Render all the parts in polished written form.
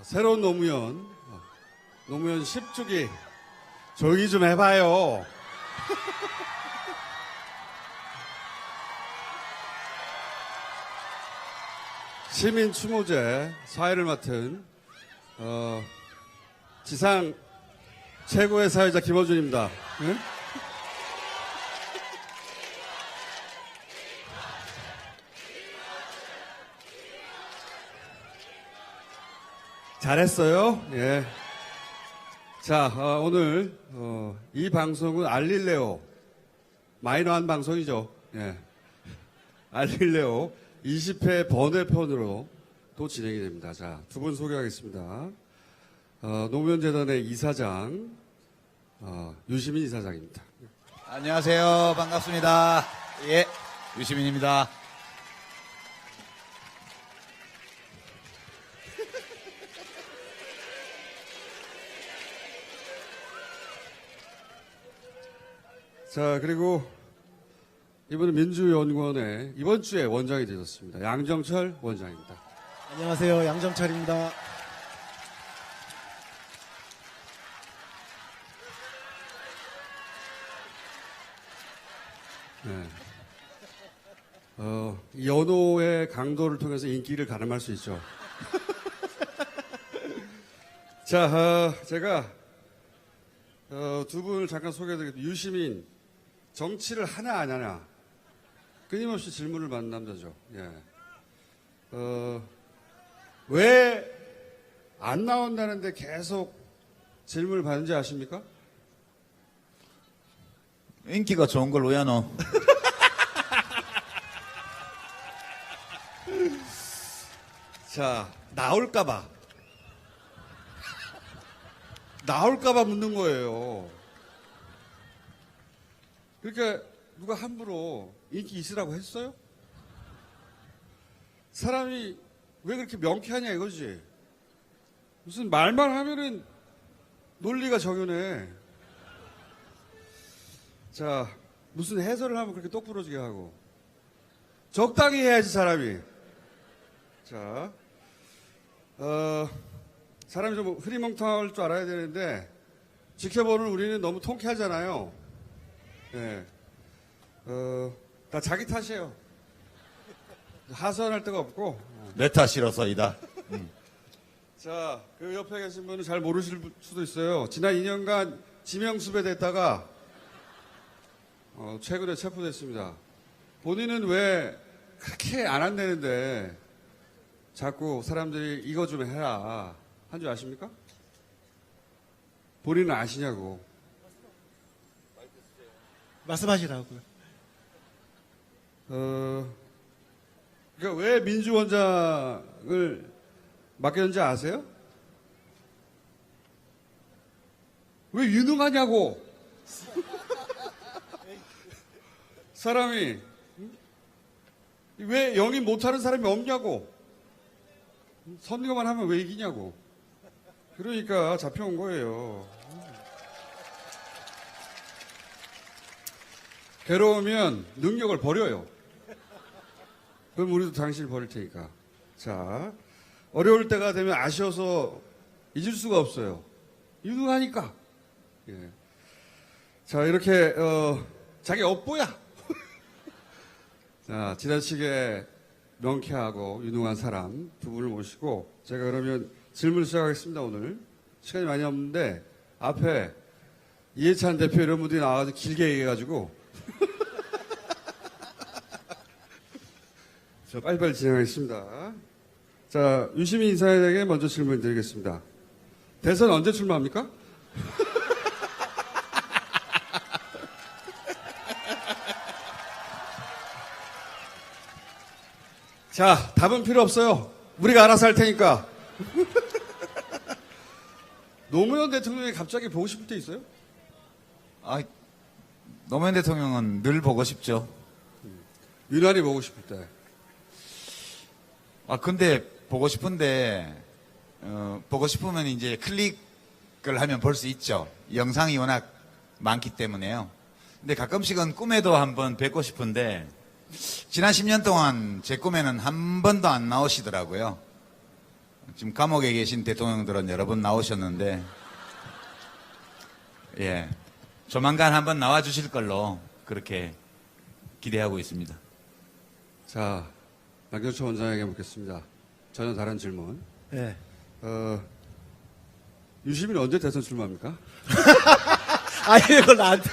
새로운 노무현 10주기 조용히 좀 해봐요. 시민 추모제 사회를 맡은 지상 최고의 사회자 김어준입니다. 네? 잘했어요. 예. 자, 오늘 이 방송은 알릴레오 마이너한 방송이죠. 예. 알릴레오 20회 번외편으로 또 진행이 됩니다. 자, 두 분 소개하겠습니다. 노무현재단의 이사장 유시민 이사장입니다. 안녕하세요. 반갑습니다. 예, 유시민입니다. 자, 그리고 이분은 민주연구원의 이번 주에 원장이 되셨습니다. 양정철 원장입니다. 안녕하세요. 양정철입니다. 네. 연호의 강도를 통해서 인기를 가늠할 수 있죠. 자, 제가 두 분을 잠깐 소개해드리겠습니다. 유시민, 정치를 하나 안 하나 끊임없이 질문을 받는 남자죠. 예. 왜 안 나온다는데 계속 질문을 받는지 아십니까? 인기가 좋은 걸 왜 넣어? 자, 나올까봐 묻는 거예요. 그러니까 누가 함부로 인기 있으라고 했어요? 사람이 왜 그렇게 명쾌하냐 이거지. 무슨 말만 하면은 논리가 정연해. 자, 무슨 해설을 하면 그렇게 똑부러지게 하고. 적당히 해야지, 사람이. 자, 사람이 좀 흐리멍텅할 줄 알아야 되는데, 지켜보는 우리는 너무 통쾌하잖아요. 예. 다 자기 탓이에요. 하소연할 데가 없고. 내 탓이라서이다. 자, 그 옆에 계신 분은 잘 모르실 수도 있어요. 지난 2년간 지명수배됐다가 최근에 체포됐습니다. 본인은 왜 그렇게 안 한다는데 자꾸 사람들이 이거 좀 해라 한 줄 아십니까? 본인은 아시냐고. 말씀하시라고요. 그러니까 왜 민주원장을 맡겼는지 아세요? 왜 유능하냐고. 사람이 왜 영입 못하는 사람이 없냐고. 선거만 하면 왜 이기냐고. 그러니까 잡혀온 거예요. 괴로우면 능력을 버려요. 그럼 우리도 당신을 버릴 테니까. 자, 어려울 때가 되면 아쉬워서 잊을 수가 없어요. 유능하니까. 예. 자, 이렇게 자기 업보야. 자, 지나치게 명쾌하고 유능한 사람 두 분을 모시고 제가 그러면 질문을 시작하겠습니다. 오늘 시간이 많이 없는데 앞에 이해찬 대표 이런 분들이 나와서 길게 얘기해가지고 자, 빨리빨리 진행하겠습니다. 자, 유시민 이사장에게 먼저 질문 드리겠습니다. 대선 언제 출마합니까? 자, 답은 필요 없어요. 우리가 알아서 할 테니까. 노무현 대통령이 갑자기 보고 싶을 때 있어요? 아, 노무현 대통령은 늘 보고 싶죠. 유난히 보고 싶을 때. 아, 근데 보고 싶은데, 보고 싶으면 이제 클릭을 하면 볼 수 있죠. 영상이 워낙 많기 때문에요. 근데 가끔씩은 꿈에도 한번 뵙고 싶은데, 지난 10년 동안 제 꿈에는 한 번도 안 나오시더라고요. 지금 감옥에 계신 대통령들은 여러 번 나오셨는데, 예. 조만간 한번 나와 주실 걸로 그렇게 기대하고 있습니다. 자, 남경철 원장에게 묻겠습니다. 전혀 다른 질문. 예. 유시민 언제 대선 출마합니까? 아니, 이걸 나한테.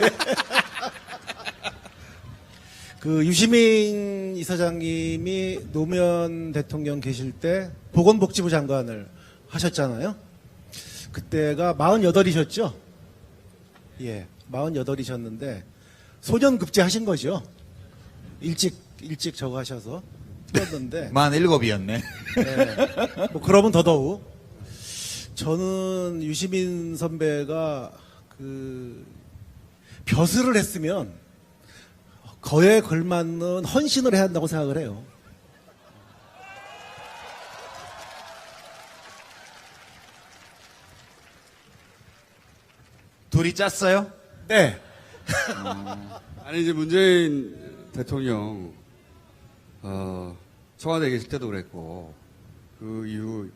그 유시민 이사장님이 노무현 대통령 계실 때 보건복지부 장관을 하셨잖아요. 그때가 48이셨죠? 예, 48이셨는데 소년급제 하신 거죠. 일찍 저거 하셔서 뛰었는데 47이었네. 예, 뭐 그러면 더더욱 저는 유시민 선배가 그 벼슬을 했으면 거에 걸맞는 헌신을 해야 한다고 생각을 해요. 둘이 짰어요? 네. 아니, 이제 문재인 대통령, 청와대에 계실 때도 그랬고, 그 이후,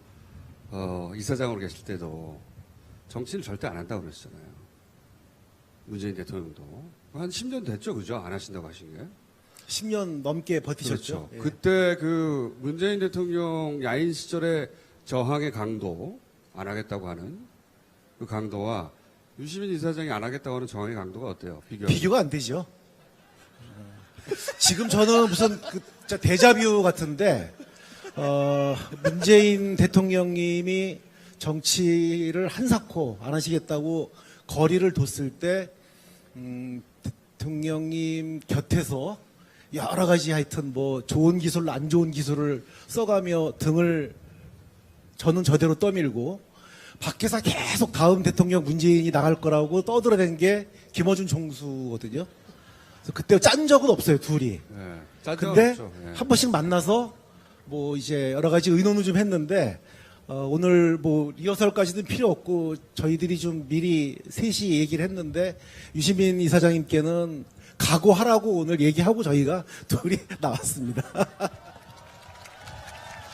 이사장으로 계실 때도 정치를 절대 안 한다고 그랬잖아요. 문재인 대통령도. 한 10년 됐죠, 그죠? 안 하신다고 하신 게. 10년 넘게 버티셨죠. 그렇죠. 예. 그때 그 문재인 대통령 야인 시절의 저항의 강도, 안 하겠다고 하는 그 강도와 유시민 이사장이 안 하겠다고 하는 저항의 강도가 어때요? 비교가 안 되죠. 지금 저는 무슨 그 진짜 데자뷰 같은데 문재인 대통령님이 정치를 한사코 안 하시겠다고 거리를 뒀을 때 대통령님 곁에서 여러 가지 하여튼 뭐 좋은 기술, 안 좋은 기술을 써가며 등을 저는 저대로 떠밀고 밖에서 계속 다음 대통령 문재인이 나갈 거라고 떠들어댄 게 김어준 총수거든요. 그래서 그때 짠 적은 없어요, 둘이. 네. 짠 적은 근데 없죠. 예. 한 번씩 만나서 뭐 이제 여러 가지 의논을 좀 했는데 오늘 뭐 리허설까지는 필요 없고 저희들이 좀 미리 셋이 얘기를 했는데 유시민 이사장님께는 각오하라고 오늘 얘기하고 저희가 둘이 나왔습니다.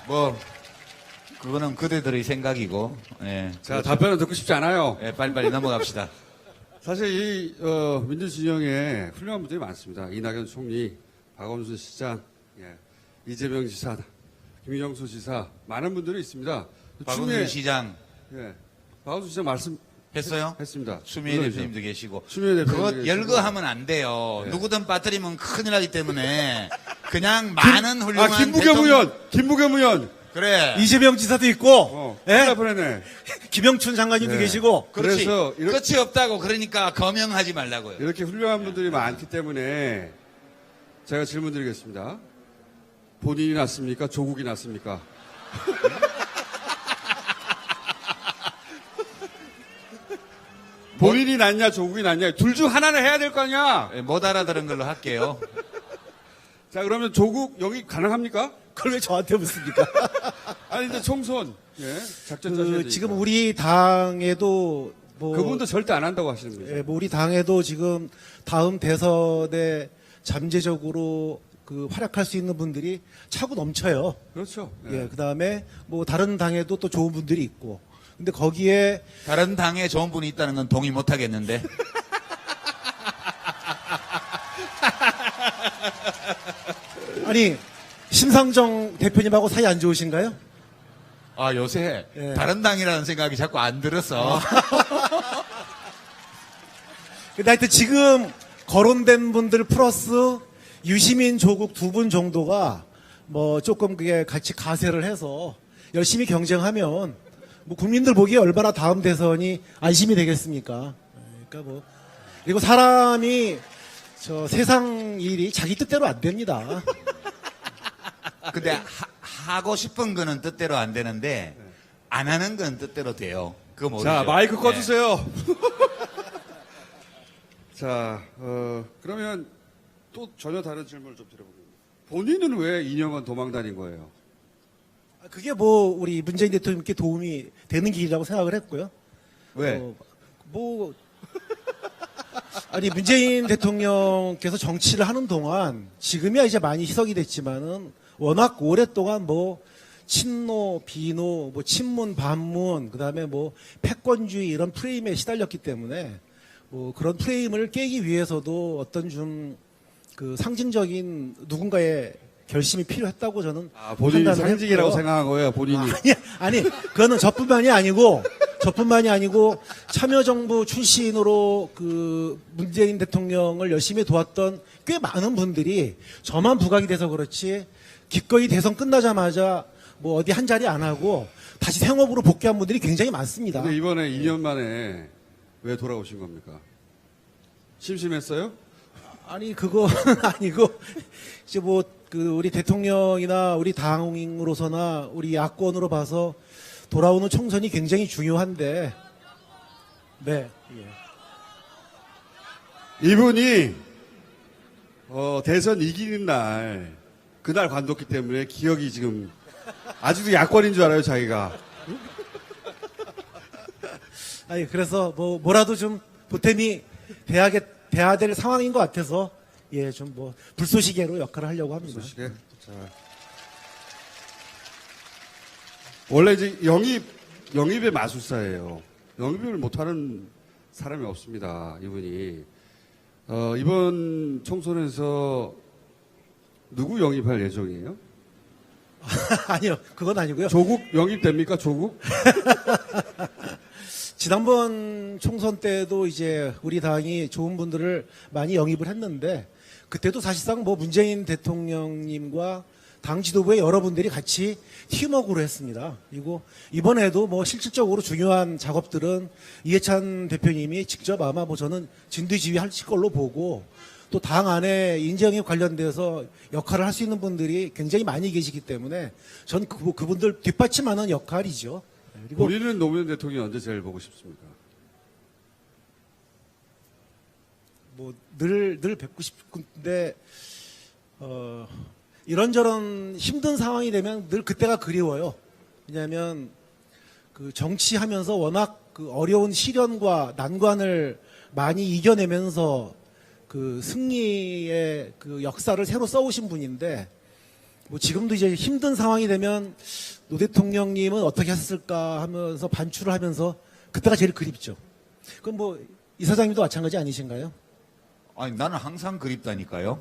뭐, 그거는 그대들의 생각이고, 예. 자, 답변은 듣고 싶지 않아요. 예, 빨리빨리 넘어갑시다. 사실 이 민주진영에 훌륭한 분들이 많습니다. 이낙연 총리, 박원순 시장, 예, 이재명 지사, 김경수 지사, 많은 분들이 있습니다. 박원순 시장 예, 박원순 시장 했어요? 했습니다. 추미애 대표님도 계시고. 추미애 대표님도 그거 계시고. 열거하면 안 돼요. 네. 누구든 빠뜨리면 큰일 나기 때문에 그냥 많은 훌륭한 김부겸 의원. 그래. 이재명 지사도 있고 큰일 예? 날 뻔했네. 김영춘 장관님도 네. 계시고 그렇지. 그래서 끝이 없다고 그러니까 거명하지 말라고요. 이렇게 훌륭한 분들이 많기 때문에 제가 질문 드리겠습니다. 본인이 낫습니까? 조국이 낫습니까? 본인이 낫냐, 조국이 낫냐. 둘 중 하나는 해야 될 거 아니야? 예, 못 알아들은 걸로 할게요. 자, 그러면 조국 여기 가능합니까? 그걸 왜 저한테 묻습니까? 아니, 이제 총선. 예, 작전 짜셔야 되니까. 지금 우리 당에도 뭐 그분도 절대 안 한다고 하시는 거죠. 예, 뭐 우리 당에도 지금 다음 대선에 잠재적으로 그 활약할 수 있는 분들이 차고 넘쳐요. 그렇죠. 예, 그다음에 뭐 다른 당에도 또 좋은 분들이 있고. 근데 거기에 다른 당에 좋은 분이 있다는 건 동의 못 하겠는데. 아니 심상정 대표님하고 사이 안 좋으신가요? 아, 요새 예. 다른 당이라는 생각이 자꾸 안 들어서. 근데 하여튼 지금 거론된 분들 플러스 유시민 조국 두 분 정도가 뭐 조금 그게 같이 가세를 해서 열심히 경쟁하면 뭐 국민들 보기에 얼마나 다음 대선이 안심이 되겠습니까? 그러니까 뭐 그리고 사람이 저 세상 일이 자기 뜻대로 안 됩니다. 근데 하고 싶은 거는 뜻대로 안 되는데 안 하는 건 뜻대로 돼요. 그거 모르죠. 자, 마이크 네. 꺼주세요. 자, 그러면 또 전혀 다른 질문을 좀 드려보겠습니다. 본인은 왜 2년간 도망 다닌 거예요? 그게 뭐 우리 문재인 대통령께 도움이 되는 길이라고 생각을 했고요. 왜? 뭐 아니 문재인 대통령께서 정치를 하는 동안 지금이야 이제 많이 희석이 됐지만은 워낙 오랫동안 뭐 친노, 비노, 뭐 친문, 반문, 그다음에 뭐 패권주의 이런 프레임에 시달렸기 때문에 뭐 그런 프레임을 깨기 위해서도 어떤 좀 그 상징적인 누군가의 결심이 필요했다고 저는 본인이 판단을 상징이라고 했고요. 생각한 거예요, 본인이. 아니, 그거는 저뿐만이 아니고 참여정부 출신으로 그 문재인 대통령을 열심히 도왔던 꽤 많은 분들이 저만 부각이 돼서 그렇지 기꺼이 대선 끝나자마자 뭐 어디 한 자리 안 하고 다시 생업으로 복귀한 분들이 굉장히 많습니다. 근데 이번에 2년 만에 왜 돌아오신 겁니까? 심심했어요? 아니 그거 아니고 이제 뭐 그 우리 대통령이나 우리 당으로서나 우리 야권으로 봐서 돌아오는 총선이 굉장히 중요한데 네. 예. 이분이 대선 이기는 날 그날 관뒀기 때문에 기억이 지금 아직도 야권인 줄 알아요, 자기가. 아니 그래서 뭐라도 좀 보탬이 돼야 될 상황인 것 같아서 예, 좀 뭐 불쏘시개로 역할을 하려고 합니다. 소식에. 자. 원래 이제 영입의 마술사예요. 영입을 못하는 사람이 없습니다. 이분이. 이번 총선에서 누구 영입할 예정이에요? 아니요, 그건 아니고요. 조국 영입됩니까? 조국? 지난번 총선 때도 이제 우리 당이 좋은 분들을 많이 영입을 했는데 그때도 사실상 뭐 문재인 대통령님과 당 지도부의 여러분들이 같이 팀워크로 했습니다. 그리고 이번에도 뭐 실질적으로 중요한 작업들은 이해찬 대표님이 직접 아마 뭐 저는 진두지휘 하실 걸로 보고 또 당 안에 인재영입 관련돼서 역할을 할 수 있는 분들이 굉장히 많이 계시기 때문에 전 그분들 뒷받침하는 역할이죠. 그리고 본인은 노무현 대통령이 언제 제일 보고 싶습니까? 뭐 늘 뵙고 싶은데 이런저런 힘든 상황이 되면 늘 그때가 그리워요. 왜냐하면 그 정치하면서 워낙 그 어려운 시련과 난관을 많이 이겨내면서 그 승리의 그 역사를 새로 써오신 분인데 뭐 지금도 이제 힘든 상황이 되면 노 대통령님은 어떻게 했을까 하면서 반추를 하면서 그때가 제일 그립죠. 그럼 뭐 이사장님도 마찬가지 아니신가요? 아니, 나는 항상 그립다니까요.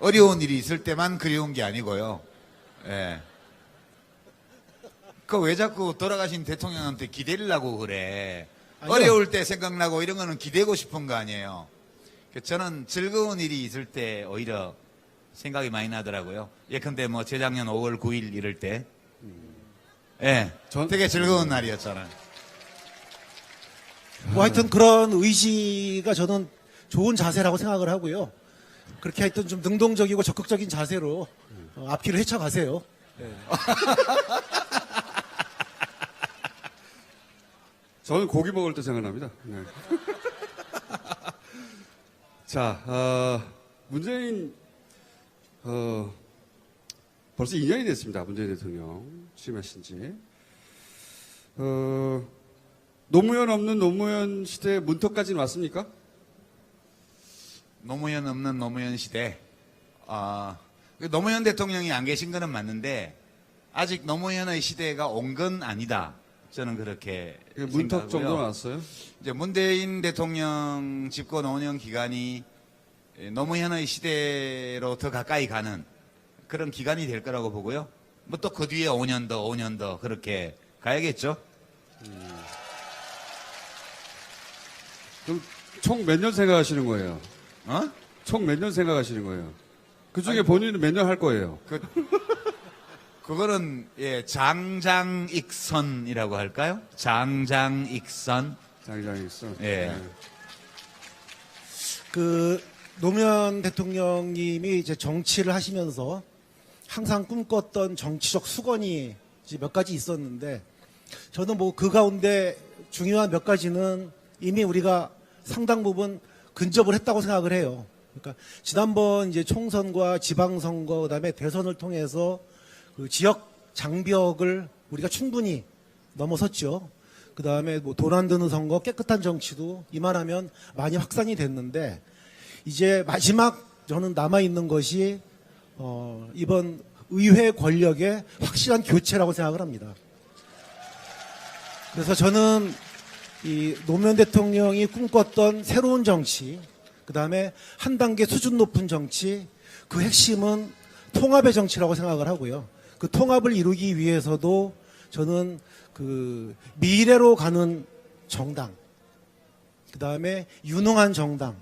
어려운 일이 있을 때만 그리운 게 아니고요. 예. 그 왜 자꾸 돌아가신 대통령한테 기대려고 그래? 아니요. 어려울 때 생각나고 이런 거는 기대고 싶은 거 아니에요. 저는 즐거운 일이 있을 때 오히려 생각이 많이 나더라고요. 예컨대 뭐 재작년 5월 9일 이럴 때. 예. 되게 즐거운 날이었잖아요. 뭐 하여튼 그런 의지가 저는 좋은 자세라고 생각을 하고요. 그렇게 하여튼 좀 능동적이고 적극적인 자세로 앞길을 헤쳐가세요. 저는 고기 먹을 때 생각납니다. 네. 자, 문재인, 벌써 2년이 됐습니다. 문재인 대통령 취임하신 지. 노무현 없는 노무현 시대 문턱까지는 왔습니까? 노무현 없는 노무현 시대. 노무현 대통령이 안 계신 거는 맞는데 아직 노무현의 시대가 온 건 아니다. 저는 그렇게 문턱 생각하고요. 정도 왔어요? 이제 문재인 대통령 집권 5년 기간이 노무현의 시대로 더 가까이 가는 그런 기간이 될 거라고 보고요. 뭐 또 그 뒤에 5년 더 그렇게 가야겠죠. 그럼 총 몇 년 생각하시는 거예요? 총 몇 년 생각하시는 거예요? 그 중에 본인은 몇 년 할 거예요? 그거는 예, 장장익선이라고 할까요? 장장익선. 장장이 있어. 예. 그 노무현 대통령님이 이제 정치를 하시면서 항상 꿈꿨던 정치적 수건이 이제 몇 가지 있었는데 저는 뭐 그 가운데 중요한 몇 가지는 이미 우리가 상당 부분 근접을 했다고 생각을 해요. 그러니까 지난번 이제 총선과 지방선거 그다음에 대선을 통해서 그 지역 장벽을 우리가 충분히 넘어섰죠. 그다음에 뭐 돈 안 드는 선거, 깨끗한 정치도 이만하면 많이 확산이 됐는데 이제 마지막 저는 남아 있는 것이 이번 의회 권력의 확실한 교체라고 생각을 합니다. 그래서 저는 이 노무현 대통령이 꿈꿨던 새로운 정치, 그 다음에 한 단계 수준 높은 정치, 그 핵심은 통합의 정치라고 생각을 하고요. 그 통합을 이루기 위해서도 저는 그 미래로 가는 정당, 그 다음에 유능한 정당,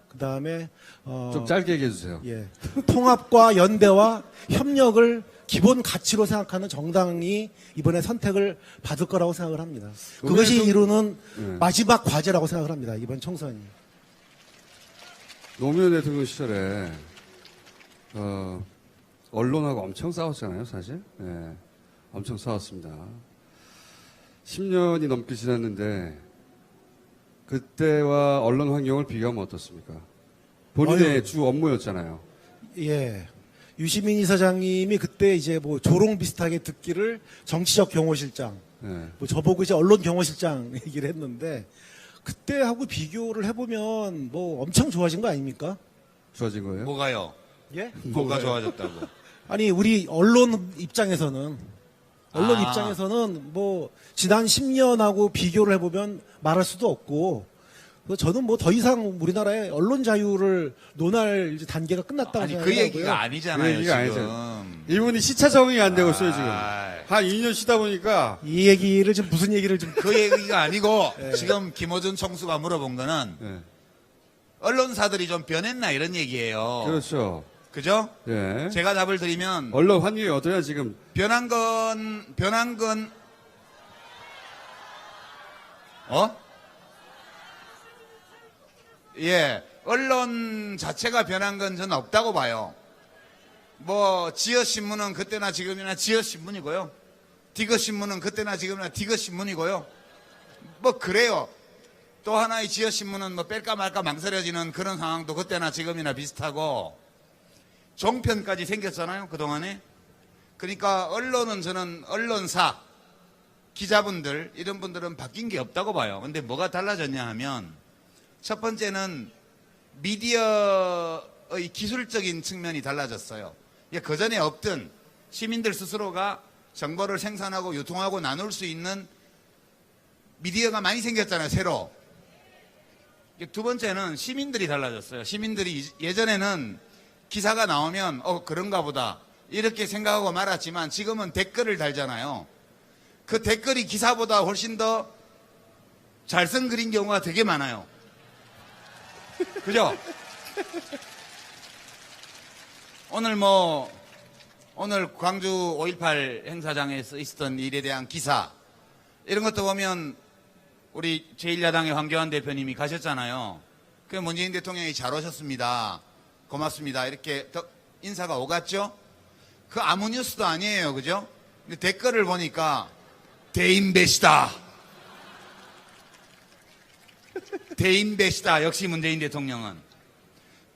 그 다음에 좀 짧게 얘기해 주세요. 예, 통합과 연대와 협력을 기본 가치로 생각하는 정당이 이번에 선택을 받을 거라고 생각을 합니다. 그것이 노무현 이루는 네. 마지막 과제라고 생각을 합니다. 이번 총선이. 노무현 대통령 시절에 언론하고 엄청 싸웠잖아요, 사실. 예, 엄청 싸웠습니다. 10년이 넘게 지났는데 그때와 언론 환경을 비교하면 어떻습니까? 본인의 아유. 주 업무였잖아요. 예. 유시민 이사장님이 그때 이제 뭐 조롱 비슷하게 듣기를 정치적 경호실장, 예. 뭐 저보고 이제 언론 경호실장 얘기를 했는데 그때하고 비교를 해보면 뭐 엄청 좋아진 거 아닙니까? 좋아진 거예요? 뭐가요? 예? 뭐가 좋아졌다고? 아니 우리 언론 입장에서는 아. 입장에서는 뭐 지난 10년하고 비교를 해보면 말할 수도 없고 그래서 저는 뭐 더 이상 우리나라의 언론 자유를 논할 이제 단계가 끝났다고 아니 그 생각하고요. 얘기가 아니잖아요. 그 얘기가 지금. 아니잖아요. 이분이 시차 적응이 안 되고 있어요, 지금. 아이. 한 2년 쉬다 보니까. 이 얘기를 좀 무슨 얘기를 좀 그 얘기가 아니고 지금 김호준 총수가 물어본 거는 예. 언론사들이 좀 변했나 이런 얘기예요. 그렇죠. 그죠? 예. 제가 답을 드리면 언론 환경이 어떠냐, 지금. 변한 건 예, 언론 자체가 변한 건 저는 없다고 봐요. 뭐 지어신문은 그때나 지금이나 지어신문이고요. 디귿신문은 그때나 지금이나 디귿신문이고요. 뭐 그래요. 또 하나의 지어신문은 뭐 뺄까 말까 망설여지는 그런 상황도 그때나 지금이나 비슷하고 종편까지 생겼잖아요, 그동안에. 그러니까 언론은 저는 언론사, 기자분들 이런 분들은 바뀐 게 없다고 봐요. 근데 뭐가 달라졌냐 하면 첫 번째는 미디어의 기술적인 측면이 달라졌어요. 그전에 없던 시민들 스스로가 정보를 생산하고 유통하고 나눌 수 있는 미디어가 많이 생겼잖아요, 새로. 두 번째는 시민들이 달라졌어요. 시민들이 예전에는 기사가 나오면 그런가 보다 이렇게 생각하고 말았지만 지금은 댓글을 달잖아요. 그 댓글이 기사보다 훨씬 더 잘 쓴 글인 경우가 되게 많아요. 그죠? 오늘 광주 5.18 행사장에서 있었던 일에 대한 기사 이런 것도 보면 우리 제1야당의 황교안 대표님이 가셨잖아요. 그 문재인 대통령이 잘 오셨습니다. 고맙습니다. 이렇게 인사가 오갔죠? 그 아무 뉴스도 아니에요. 그죠? 근데 댓글을 보니까 대인배시다. 대인배시다. 역시 문재인 대통령은.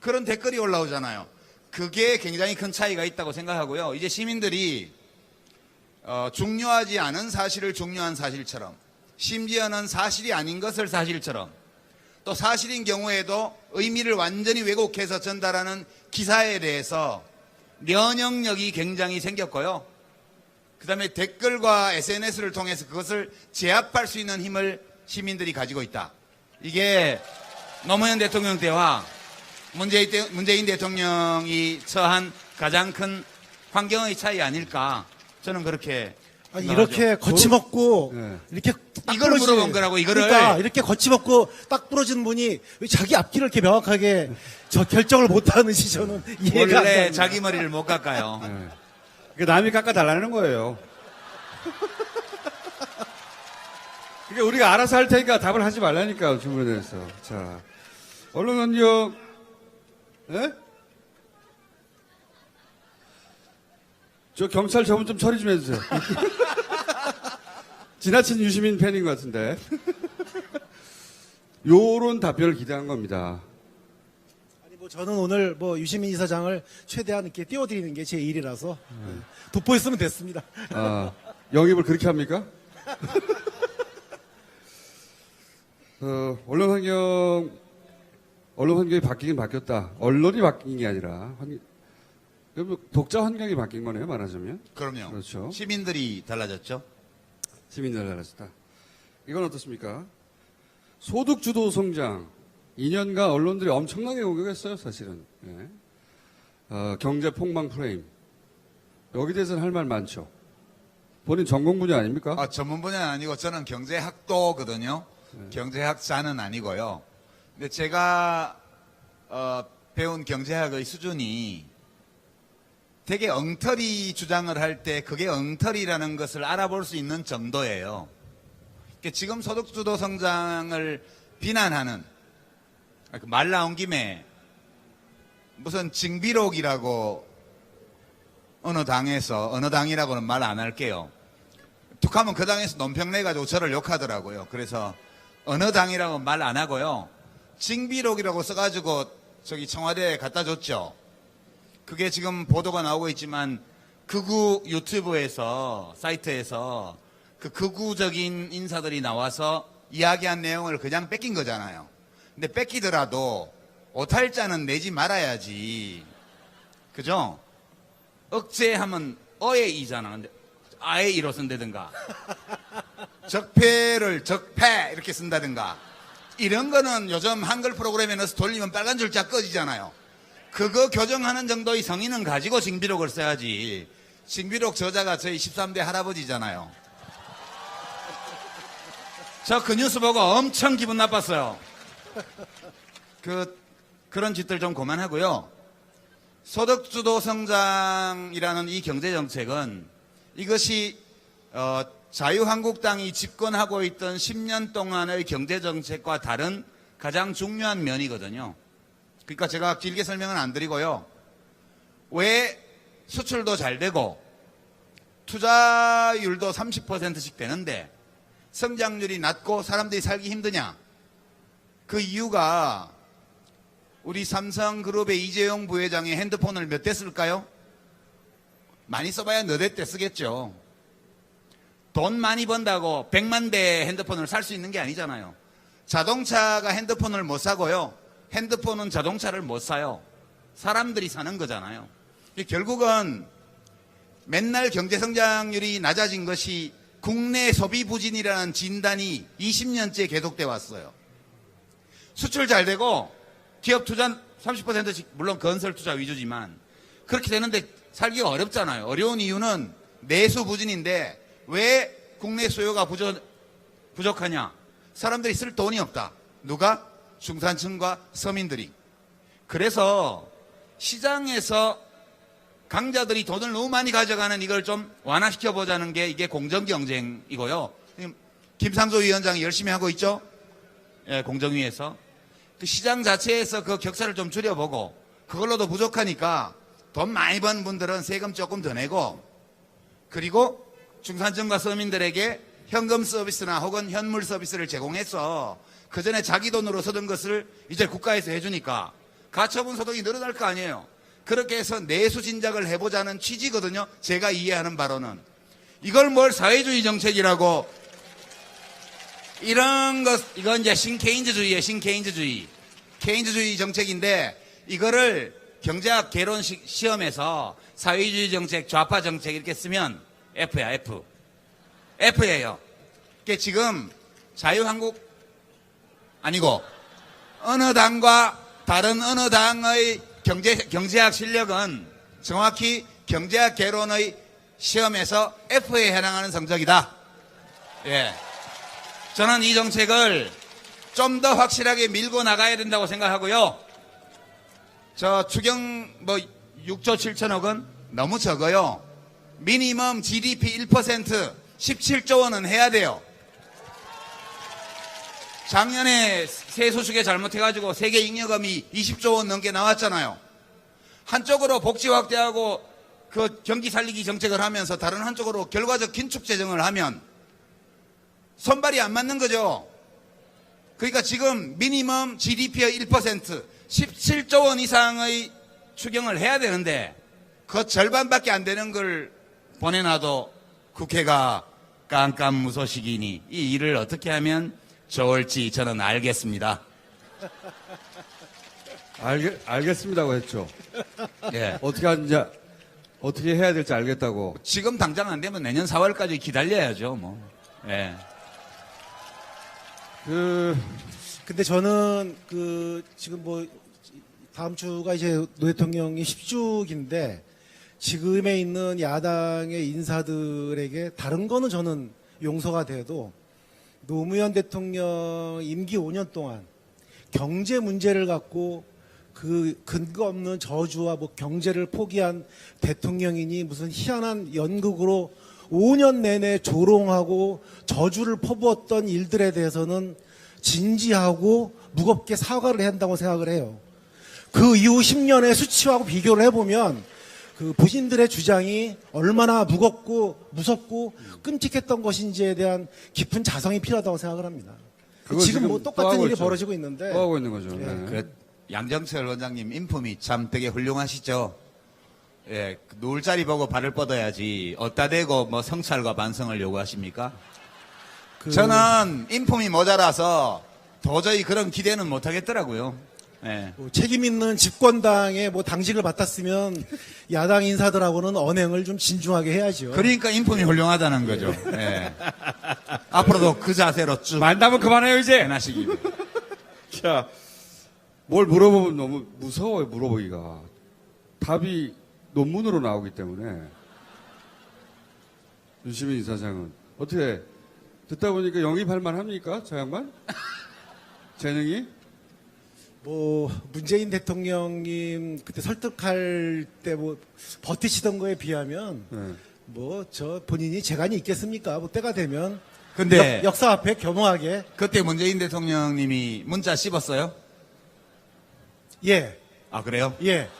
그런 댓글이 올라오잖아요. 그게 굉장히 큰 차이가 있다고 생각하고요. 이제 시민들이 중요하지 않은 사실을 중요한 사실처럼 심지어는 사실이 아닌 것을 사실처럼 또 사실인 경우에도 의미를 완전히 왜곡해서 전달하는 기사에 대해서 면역력이 굉장히 생겼고요. 그 다음에 댓글과 SNS를 통해서 그것을 제압할 수 있는 힘을 시민들이 가지고 있다. 이게 노무현 대통령 때와 문재인 대통령이 처한 가장 큰 환경의 차이 아닐까. 저는 그렇게 아니, 생각하죠. 이렇게 거침없고 네. 이렇게 딱 이걸 부러진- 물어본 거라고, 이거를. 그러니까 이렇게 거침없고 딱 부러진 분이 왜 자기 앞길을 이렇게 명확하게 저 결정을 못하는지 저는 이해가 안 원래 됩니다. 자기 머리를 못 깎아요. 예. 그 남이 깎아달라는 거예요. 그러니까 우리가 알아서 할 테니까 답을 하지 말라니까, 질문에 대해서. 자, 언론 환경, 예? 저 경찰 저분 좀 처리 좀 해주세요. 지나친 유시민 팬인 것 같은데. 요런 답변을 기대한 겁니다. 아니, 뭐 저는 오늘 뭐 유시민 이사장을 최대한 이렇게 띄워드리는 게 제 일이라서 돋보였으면 됐습니다. 아, 영입을 그렇게 합니까? 언론 환경이 바뀌긴 바뀌었다. 언론이 바뀐 게 아니라, 그럼 독자 환경이 바뀐 거네요, 말하자면. 그럼요. 그렇죠. 시민들이 달라졌죠. 시민들 달라졌다. 이건 어떻습니까? 소득 주도 성장. 2년간 언론들이 엄청나게 공격했어요, 사실은. 예. 경제 폭망 프레임. 여기 대해서는 할 말 많죠. 본인 전공 분야 아닙니까? 전문 분야는 아니고 저는 경제학도거든요. 경제학자는 아니고요. 근데 제가 배운 경제학의 수준이 되게 엉터리 주장을 할 때 그게 엉터리라는 것을 알아볼 수 있는 정도예요. 그러니까 지금 소득주도 성장을 비난하는 말 나온 김에 무슨 징비록이라고 어느 당이라고는 말 안 할게요. 툭하면 그 당에서 논평내가지고 저를 욕하더라고요. 그래서 어느 당이라고 말 안 하고요. 징비록이라고 써가지고 저기 청와대에 갖다 줬죠. 그게 지금 보도가 나오고 있지만 극우 유튜브에서 사이트에서 그 극우적인 인사들이 나와서 이야기한 내용을 그냥 뺏긴 거잖아요. 근데 뺏기더라도 오탈자는 내지 말아야지. 그죠? 억제하면 어의 이잖아. 근데 아의 이로 쓴다든가 적폐를 적폐 이렇게 쓴다든가 이런 거는 요즘 한글 프로그램에 넣어서 돌리면 빨간 줄자 꺼지잖아요. 그거 교정하는 정도의 성의는 가지고 징비록을 써야지. 징비록 저자가 저희 13대 할아버지잖아요. 저 그 뉴스 보고 엄청 기분 나빴어요. 그런 짓들 좀 그만하고요. 소득주도 성장이라는 이 경제정책은 이것이 자유한국당이 집권하고 있던 10년 동안의 경제정책과 다른 가장 중요한 면이거든요. 그러니까 제가 길게 설명은 안 드리고요. 왜 수출도 잘 되고 투자율도 30%씩 되는데 성장률이 낮고 사람들이 살기 힘드냐? 그 이유가 우리 삼성그룹의 이재용 부회장이 핸드폰을 몇 대 쓸까요? 많이 써봐야 너댓 대 쓰겠죠. 돈 많이 번다고 100만 대 핸드폰을 살 수 있는 게 아니잖아요. 자동차가 핸드폰을 못 사고요. 핸드폰은 자동차를 못 사요. 사람들이 사는 거잖아요. 결국은 맨날 경제성장률이 낮아진 것이 국내 소비 부진이라는 진단이 20년째 계속돼 왔어요. 수출 잘 되고 기업 투자 30%씩 물론 건설 투자 위주지만 그렇게 되는데 살기가 어렵잖아요. 어려운 이유는 내수 부진인데 왜 국내 수요가 부족하냐? 사람들이 쓸 돈이 없다. 누가? 중산층과 서민들이. 그래서 시장에서 강자들이 돈을 너무 많이 가져가는 이걸 좀 완화시켜보자는 게 이게 공정경쟁이고요. 김상조 위원장이 열심히 하고 있죠? 예, 공정위에서. 그 시장 자체에서 그 격차를 좀 줄여보고 그걸로도 부족하니까 돈 많이 번 분들은 세금 조금 더 내고 그리고 중산층과 서민들에게 현금 서비스나 혹은 현물 서비스를 제공해서 그 전에 자기 돈으로 쓰던 것을 이제 국가에서 해주니까 가처분 소득이 늘어날 거 아니에요. 그렇게 해서 내수 진작을 해보자는 취지거든요. 제가 이해하는 바로는. 이걸 뭘 사회주의 정책이라고 이런 것, 이건 이제 신케인즈주의예요. 신케인즈주의. 케인즈주의 정책인데 이거를 경제학 개론 시험에서 사회주의 정책, 좌파 정책 이렇게 쓰면 F야, F. F예요. 그러니까 지금 자유한국 아니고 어느 당과 다른 어느 당의 경제학 실력은 정확히 경제학 개론의 시험에서 F에 해당하는 성적이다. 예. 저는 이 정책을 좀 더 확실하게 밀고 나가야 된다고 생각하고요. 저 추경 6조 7천억은 너무 적어요. 미니멈 GDP 1% 17조 원은 해야 돼요. 작년에 세수수계 잘못해가지고 세계 잉여금이 20조 원 넘게 나왔잖아요. 한쪽으로 복지 확대하고 그 경기 살리기 정책을 하면서 다른 한쪽으로 결과적 긴축 재정을 하면 손발이 안 맞는 거죠. 그러니까 지금 미니멈 GDP의 1% 17조 원 이상의 추경을 해야 되는데 그 절반밖에 안 되는 걸 보내놔도 국회가 깜깜무소식이니 이 일을 어떻게 하면 좋을지 저는 알겠습니다. 알겠습니다고 했죠. 예. 어떻게 하는지 어떻게 해야 될지 알겠다고. 지금 당장 안 되면 내년 4월까지 기다려야죠, 뭐. 예. 근데 저는 지금 뭐 다음 주가 이제 노 대통령이 10주기인데 지금에 있는 야당의 인사들에게 다른 거는 저는 용서가 돼도 노무현 대통령 임기 5년 동안 경제 문제를 갖고 그 근거 없는 저주와 뭐 경제를 포기한 대통령이니 무슨 희한한 연극으로 5년 내내 조롱하고 저주를 퍼부었던 일들에 대해서는 진지하고 무겁게 사과를 해야 한다고 생각을 해요. 그 이후 10년의 수치하고 비교를 해보면 그 부신들의 주장이 얼마나 무겁고 무섭고 끔찍했던 것인지에 대한 깊은 자성이 필요하다고 생각을 합니다. 그거 지금 뭐 지금 똑같은 또 하고 일이 있죠. 벌어지고 있는데 또 하고 있는 거죠. 예. 네. 그 양정철 원장님 인품이 참 되게 훌륭하시죠. 예, 누울 자리 보고 발을 뻗어야지 어따 대고 뭐 성찰과 반성을 요구하십니까? 저는 인품이 모자라서 도저히 그런 기대는 못 하겠더라고요. 예. 뭐 책임 있는 집권당의 뭐 당직을 맡았으면 야당 인사들하고는 언행을 좀 진중하게 해야죠. 그러니까 인품이 훌륭하다는 거죠. 예. 앞으로도 그 자세로 쭉 만나면 그만해요 이제. 해나시기. 자, 뭘 물어보면 너무 무서워요, 물어보기가. 답이 논문으로 나오기 때문에. 유시민 이사장은. 어떻게, 듣다 보니까 영입할 만 합니까? 저 양반? 재능이? 뭐 문재인 대통령님 그때 설득할 때 뭐 버티시던 거에 비하면 네. 뭐 저 본인이 재간이 있겠습니까? 뭐 때가 되면 근데 역사 앞에 겸허하게 그때 문재인 대통령님이 문자 씹었어요? 예. 아, 그래요? 예.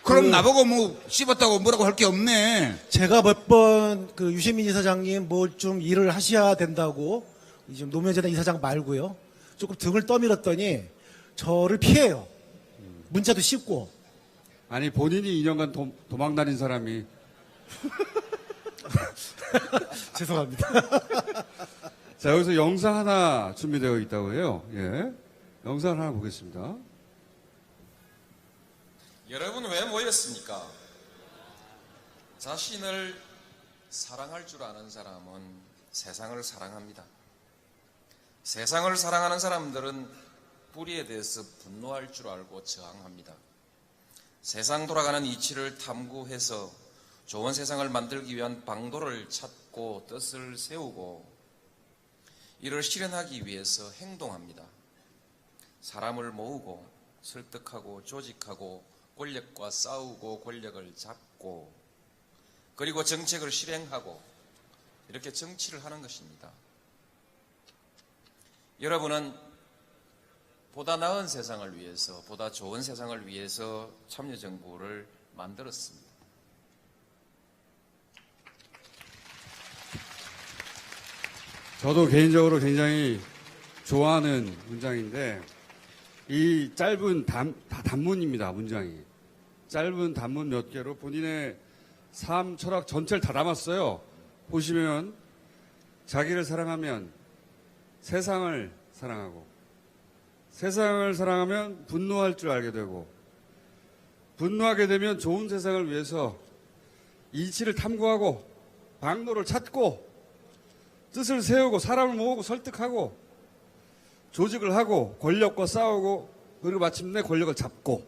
그럼 나보고 뭐 씹었다고 뭐라고 할 게 없네. 제가 몇 번 그 유시민 이사장님 뭘 좀 일을 하셔야 된다고 지금 노무현재단 이사장 말고요. 조금 등을 떠밀었더니 저를 피해요. 문자도 씹고. 아니, 본인이 2년간 도망 다닌 사람이. 죄송합니다. 자, 여기서 영상 하나 준비되어 있다고 해요. 예. 영상 하나 보겠습니다. 여러분 왜 모였습니까? 자신을 사랑할 줄 아는 사람은 세상을 사랑합니다. 세상을 사랑하는 사람들은 뿌리에 대해서 분노할 줄 알고 저항합니다. 세상 돌아가는 이치를 탐구해서 좋은 세상을 만들기 위한 방도를 찾고 뜻을 세우고 이를 실현하기 위해서 행동합니다. 사람을 모으고 설득하고 조직하고 권력과 싸우고 권력을 잡고 그리고 정책을 실행하고 이렇게 정치를 하는 것입니다. 여러분은 보다 나은 세상을 위해서 보다 좋은 세상을 위해서 참여정부를 만들었습니다. 저도 개인적으로 굉장히 좋아하는 문장인데 이 짧은 다 단문입니다. 문장이. 짧은 단문 몇 개로 본인의 삶 철학 전체를 다 담았어요. 보시면 자기를 사랑하면 세상을 사랑하고 세상을 사랑하면 분노할 줄 알게 되고 분노하게 되면 좋은 세상을 위해서 이치를 탐구하고 방도를 찾고 뜻을 세우고 사람을 모으고 설득하고 조직을 하고 권력과 싸우고 그리고 마침내 권력을 잡고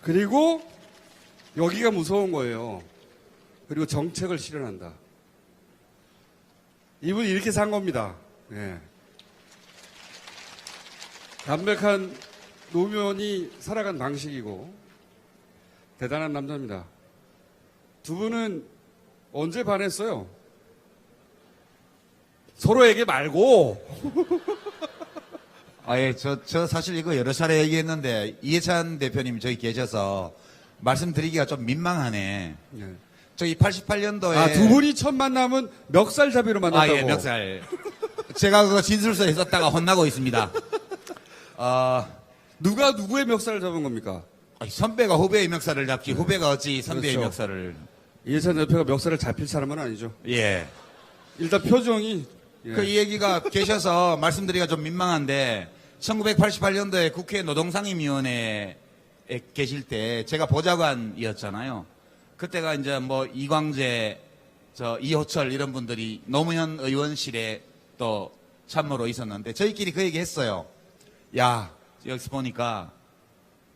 그리고 여기가 무서운 거예요. 그리고 정책을 실현한다. 이분이 이렇게 산 겁니다. 예. 담백한 노무현이 살아간 방식이고 대단한 남자입니다. 두 분은 언제 반했어요? 서로에게 말고. 아, 예, 저 사실 이거 여러 차례 얘기했는데, 이해찬 대표님 저기 계셔서 말씀드리기가 좀 민망하네. 예. 저기 88년도에. 아, 두 분이 첫 만남은 멱살잡이로 만났다고. 아, 예, 멱살. 제가 그거 진술서에 썼다가 혼나고 있습니다. 누가 누구의 멱살을 잡은 겁니까? 아니, 선배가 후배의 멱살을 잡지, 후배가 어찌 선배의 그렇죠. 멱살을. 이해찬 대표가 멱살을 잡힐 사람은 아니죠. 예. 일단 표정이. 예. 그 이 얘기가 계셔서 말씀드리기가 좀 민망한데, 1988년도에 국회 노동상임위원회에 계실 때 제가 보좌관이었잖아요. 그때가 이제 뭐 이광재, 이호철 이런 분들이 노무현 의원실에 또 참모로 있었는데 저희끼리 그 얘기 했어요. 야, 여기서 보니까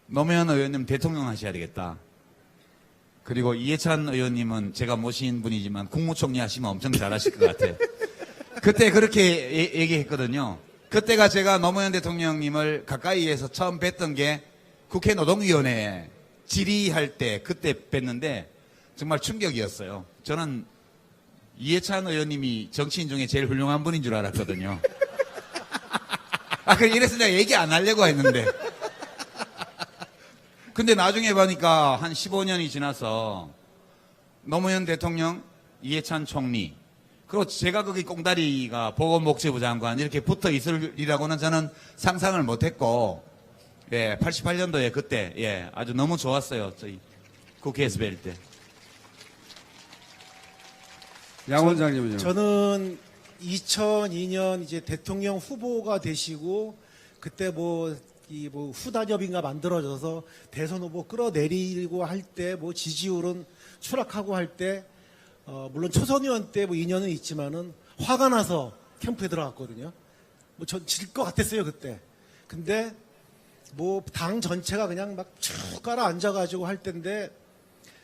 노무현 의원님 대통령 하셔야 되겠다. 그리고 이해찬 의원님은 제가 모신 분이지만 국무총리 하시면 엄청 잘하실 것 같아. 그때 그렇게 얘기했거든요. 그때가 제가 노무현 대통령님을 가까이에서 처음 뵀던 게 국회 노동위원회 질의할 때 그때 뵀는데 정말 충격이었어요. 저는 이해찬 의원님이 정치인 중에 제일 훌륭한 분인 줄 알았거든요. 이래서 내가 얘기 안 하려고 했는데. 근데 나중에 보니까 한 15년이 지나서 노무현 대통령, 이해찬 총리, 그리고 제가 거기 꽁다리가 보건복지부 장관 이렇게 붙어 있으리라고는 저는 상상을 못했고, 예, 88년도에 그때, 예, 아주 너무 좋았어요. 저희 국회에서 뵐 때. 양 원장님은요? 저는 2002년 이제 대통령 후보가 되시고 그때 이 후단협인가 만들어져서 대선 후보 끌어내리고 할 때 지지율은 추락하고 할 때 물론 초선 의원 때 2년은 있지만은 화가 나서 캠프에 들어갔거든요. 전 질 것 같았어요 그때. 근데 당 전체가 그냥 막 쭉 깔아앉아가지고 할 때인데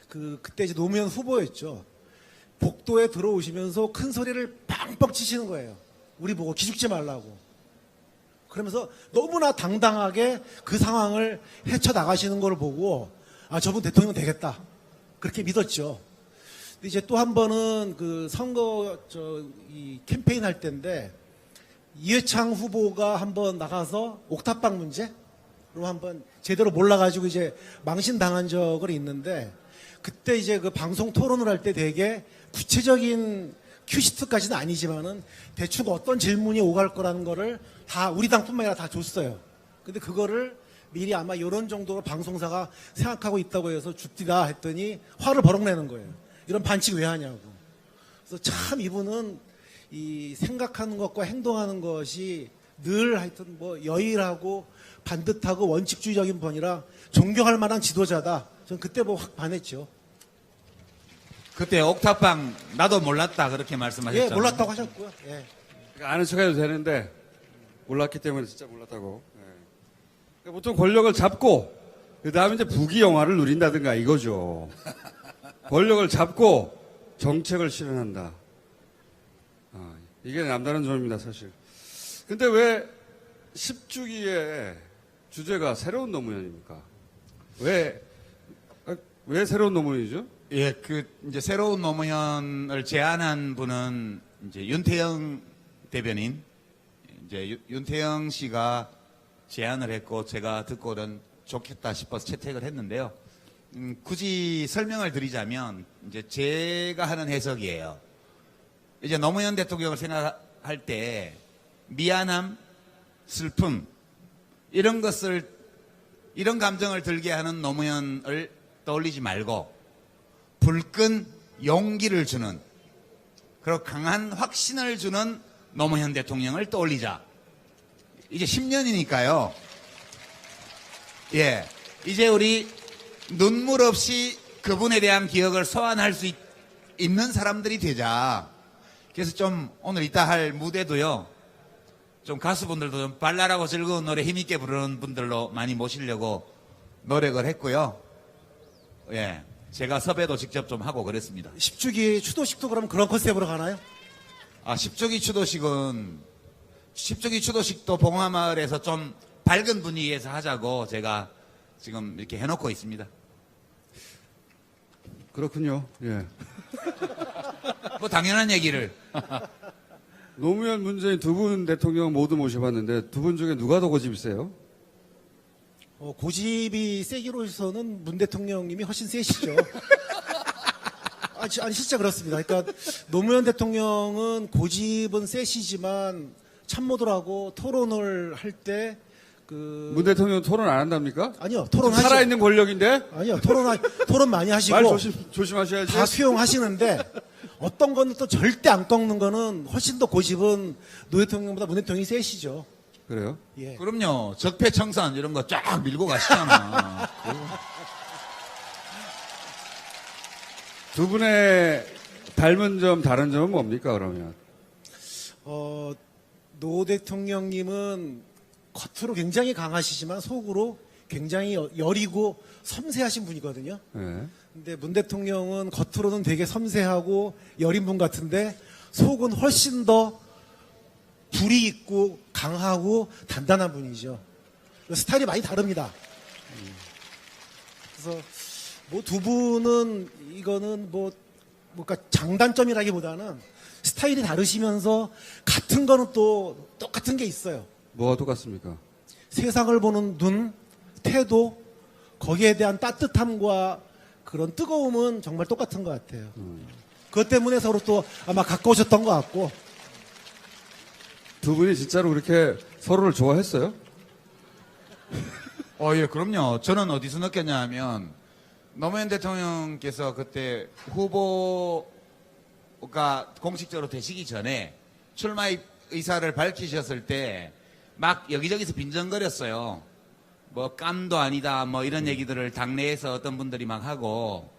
그때 이제 노무현 후보였죠. 복도에 들어오시면서 큰 소리를 빵빵 치시는 거예요. 우리 보고 기죽지 말라고. 그러면서 너무나 당당하게 그 상황을 헤쳐나가시는 걸 보고 저분 대통령 되겠다. 그렇게 믿었죠. 근데 이제 또 한 번은 그 선거 이 캠페인 할 때인데 이회창 후보가 한번 나가서 옥탑방 문제로 한번 제대로 몰라가지고 이제 망신당한 적이 있는데 그때 이제 그 방송 토론을 할 때 되게 구체적인 큐시트까지는 아니지만은 대충 어떤 질문이 오갈 거라는 거를 다 우리 당뿐만 아니라 다 줬어요. 근데 그거를 미리 아마 이런 정도로 방송사가 생각하고 있다고 해서 줍디다 했더니 화를 버럭 내는 거예요. 이런 반칙 왜 하냐고. 그래서 참 이분은 이 생각하는 것과 행동하는 것이 늘 하여튼 여일하고 반듯하고 원칙주의적인 분이라 존경할 만한 지도자다. 저는 그때 확 반했죠. 그때 옥탑방 나도 몰랐다 그렇게 말씀하셨잖아요. 예, 몰랐다고 하셨고요. 예. 그러니까 아는 척해도 되는데 몰랐기 때문에 진짜 몰랐다고. 예. 그러니까 보통 권력을 잡고 그 다음에 이제 부귀영화를 누린다든가 이거죠. 권력을 잡고 정책을 실현한다. 이게 남다른 점입니다, 사실. 근데 왜 10주기의 주제가 새로운 노무현입니까? 왜 새로운 노무현이죠? 예, 이제 새로운 노무현을 제안한 분은 이제 윤태영 대변인, 이제 윤태영 씨가 제안을 했고 제가 듣고는 좋겠다 싶어서 채택을 했는데요. 굳이 설명을 드리자면 이제 제가 하는 해석이에요. 이제 노무현 대통령을 생각할 때 미안함, 슬픔 이런 감정을 들게 하는 노무현을 떠올리지 말고 불끈 용기를 주는 그리고 강한 확신을 주는 노무현 대통령을 떠올리자. 이제 10년이니까요. 예, 이제 우리 눈물 없이 그분에 대한 기억을 소환할 수 있는 사람들이 되자. 그래서 좀 오늘 이따 할 무대도요. 좀 가수분들도 좀 발랄하고 즐거운 노래 힘있게 부르는 분들로 많이 모시려고 노력을 했고요. 예. 제가 섭외도 직접 좀 하고 그랬습니다. 10주기 추도식도 그럼 그런 컨셉으로 가나요? 10주기 추도식도 봉화마을에서 좀 밝은 분위기에서 하자고 제가 지금 이렇게 해놓고 있습니다. 그렇군요. 예. 당연한 얘기를. 노무현, 문재인 두 분 대통령 모두 모셔봤는데 두 분 중에 누가 더 고집이 세요? 고집이 세기로서는 문 대통령님이 훨씬 세시죠. 아니 진짜 그렇습니다. 그러니까 노무현 대통령은 고집은 세시지만 참모들하고 토론을 할 때 문 대통령 토론 안 한답니까? 아니요, 토론하시죠. 살아있는 권력인데? 아니요, 토론 많이 하시고 말 조심하셔야지. 다 수용하시는데 어떤 거는 또 절대 안 꺾는 거는 훨씬 더 고집은 노 대통령보다 문 대통령이 세시죠. 그래요? 예. 그럼요. 적폐청산 이런 거 쫙 밀고 가시잖아. 두 분의 닮은 점, 다른 점은 뭡니까, 그러면? 노 대통령님은 겉으로 굉장히 강하시지만 속으로 굉장히 여리고 섬세하신 분이거든요. 예. 근데 문 대통령은 겉으로는 되게 섬세하고 여린 분 같은데 속은 훨씬 더 불이 있고 강하고 단단한 분이죠. 스타일이 많이 다릅니다. 그래서 뭐 두 분은 이거는 뭔가 장단점이라기보다는 스타일이 다르시면서 같은 거는 또 똑같은 게 있어요. 뭐가 똑같습니까? 세상을 보는 눈, 태도, 거기에 대한 따뜻함과 그런 뜨거움은 정말 똑같은 것 같아요. 그것 때문에 서로 또 아마 가까우셨던 것 같고. 두 분이 진짜로 그렇게 서로를 좋아했어요? 예, 그럼요. 저는 어디서 느꼈냐 하면, 노무현 대통령께서 그때 후보가 공식적으로 되시기 전에 출마 의사를 밝히셨을 때 막 여기저기서 빈정거렸어요. 뭐 깜도 아니다 뭐 이런 얘기들을 당내에서 어떤 분들이 막 하고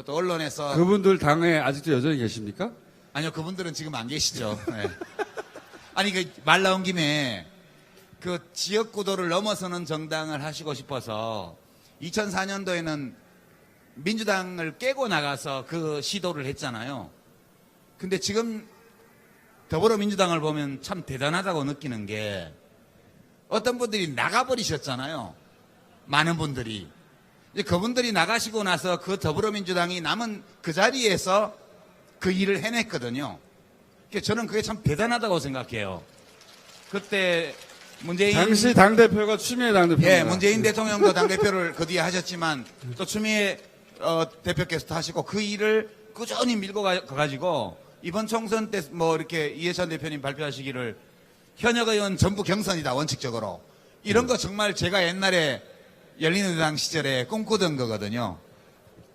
또 언론에서 그분들 당에 아직도 여전히 계십니까? 아니요, 그분들은 지금 안 계시죠. 네. 아니, 그 말 나온 김에 그 지역 구도를 넘어서는 정당을 하시고 싶어서 2004년도에는 민주당을 깨고 나가서 그 시도를 했잖아요. 근데 지금 더불어민주당을 보면 참 대단하다고 느끼는 게 어떤 분들이 나가버리셨잖아요. 많은 분들이. 이제 그분들이 나가시고 나서 그 더불어민주당이 남은 그 자리에서 그 일을 해냈거든요. 그러니까 저는 그게 참 대단하다고 생각해요. 그때 문재인 당시 당대표가 추미애 당대표입니다. 예, 문재인 대통령도 당대표를 그 뒤에 하셨지만 또 추미애 대표께서도 하시고 그 일을 꾸준히 밀고 가가지고 이번 총선 때 뭐 이렇게 이해찬 대표님 발표하시기를 현역 의원 전부 경선이다 원칙적으로 이런 거 정말 제가 옛날에 열린우리당 시절에 꿈꾸던 거거든요.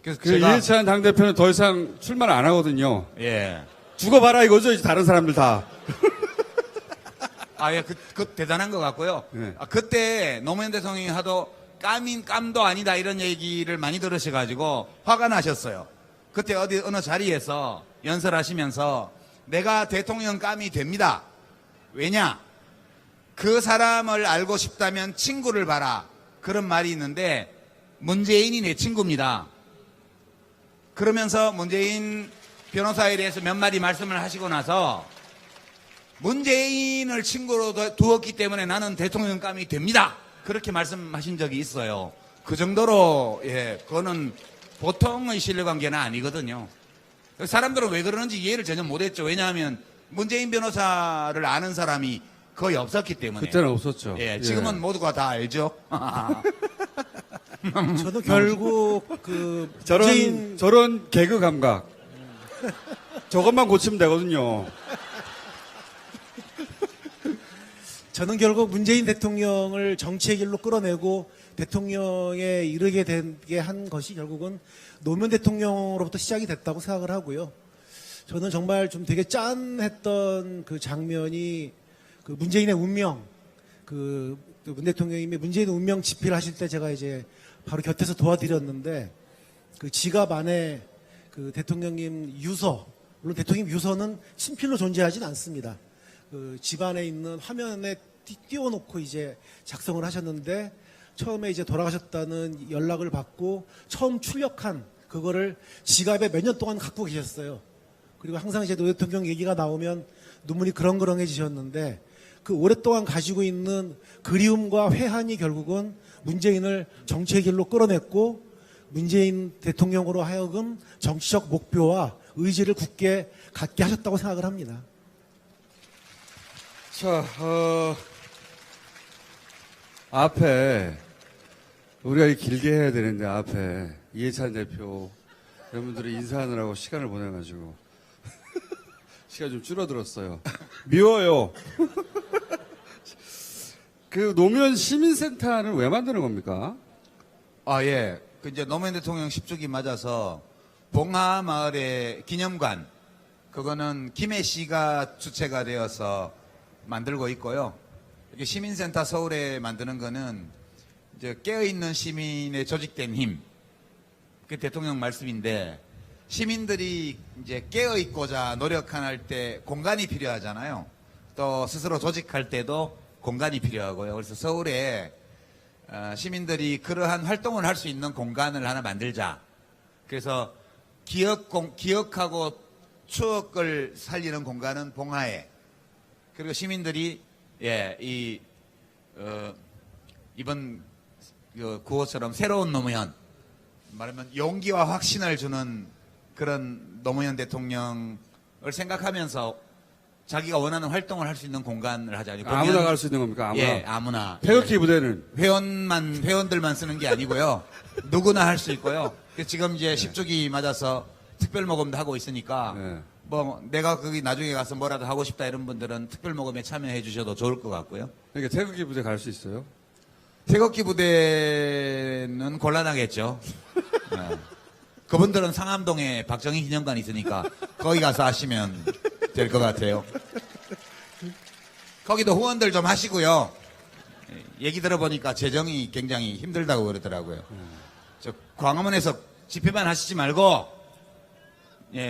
그래서 그 이해찬 당대표는 더 이상 출마를 안 하거든요. 예. 죽어봐라 이거죠, 이제 다른 사람들 다. 예, 그 대단한 것 같고요. 네. 그때 노무현 대통령이 하도 깜도 아니다 이런 얘기를 많이 들으셔가지고 화가 나셨어요. 그때 어느 자리에서 연설하시면서 내가 대통령 깜이 됩니다. 왜냐? 그 사람을 알고 싶다면 친구를 봐라. 그런 말이 있는데 문재인이 내 친구입니다. 그러면서 문재인 변호사에 대해서 몇 마디 말씀을 하시고 나서 문재인을 친구로 두었기 때문에 나는 대통령감이 됩니다. 그렇게 말씀하신 적이 있어요. 그 정도로 그거는 보통의 신뢰관계는 아니거든요. 사람들은 왜 그러는지 이해를 전혀 못했죠. 왜냐하면 문재인 변호사를 아는 사람이 거의 없었기 때문에. 그때는 없었죠. 지금은 모두가 다 알죠. 저도 결국 그 문재인 저런 개그 감각. 저것만 고치면 되거든요. 저는 결국 문재인 대통령을 정치의 길로 끌어내고 대통령에 이르게 되게 한 것이 결국은 노무현 대통령으로부터 시작이 됐다고 생각을 하고요. 저는 정말 좀 되게 짠했던 그 장면이 그 문재인의 운명, 문 대통령이 문재인의 운명 집필 하실 때 제가 이제 바로 곁에서 도와드렸는데 그 지갑 안에 그 대통령님 유서, 물론 대통령 유서는 친필로 존재하진 않습니다. 그 집안에 있는 화면에 띄워놓고 이제 작성을 하셨는데 처음에 이제 돌아가셨다는 연락을 받고 처음 출력한 그거를 지갑에 몇 년 동안 갖고 계셨어요. 그리고 항상 이제 노 대통령 얘기가 나오면 눈물이 그렁그렁해지셨는데 그 오랫동안 가지고 있는 그리움과 회한이 결국은 문재인을 정치의 길로 끌어냈고 문재인 대통령으로 하여금 정치적 목표와 의지를 굳게 갖게 하셨다고 생각을 합니다. 자, 앞에 우리가 길게 해야 되는데 앞에 이해찬 대표 여러분들이 인사하느라고 시간을 보내가지고 시간 좀 줄어들었어요. 미워요. 그 노무현 시민센터는 왜 만드는 겁니까? 예. 그 이제 노무현 대통령 10주기 맞아서 봉하마을의 기념관, 그거는 김해 씨가 주체가 되어서 만들고 있고요. 이게 시민센터 서울에 만드는 거는 이제 깨어있는 시민의 조직된 힘. 그 대통령 말씀인데 시민들이 이제 깨어있고자 노력할 때 공간이 필요하잖아요. 또 스스로 조직할 때도 공간이 필요하고요. 그래서 서울에 시민들이 그러한 활동을 할 수 있는 공간을 하나 만들자. 그래서 기억하고 추억을 살리는 공간은 봉하에. 그리고 시민들이 이번 그 구호처럼 새로운 노무현, 말하면 용기와 확신을 주는 그런 노무현 대통령을 생각하면서 자기가 원하는 활동을 할 수 있는 공간을 하자니. 아무나 갈 수 있는 겁니까? 아무나. 예, 아무나. 태극기 부대는 회원들만 쓰는 게 아니고요. 누구나 할 수 있고요. 지금 이제 10주기 맞아서 특별 모금도 하고 있으니까 네. 뭐 내가 거기 나중에 가서 뭐라도 하고 싶다 이런 분들은 특별 모금에 참여해 주셔도 좋을 것 같고요. 그러니까 태극기 부대 갈 수 있어요? 태극기 부대는 곤란하겠죠. 네. 그분들은 상암동에 박정희 기념관 있으니까 거기 가서 하시면 될 것 같아요. 거기도 후원들 좀 하시고요. 얘기 들어보니까 재정이 굉장히 힘들다고 그러더라고요. 저 광화문에서 집회만 하시지 말고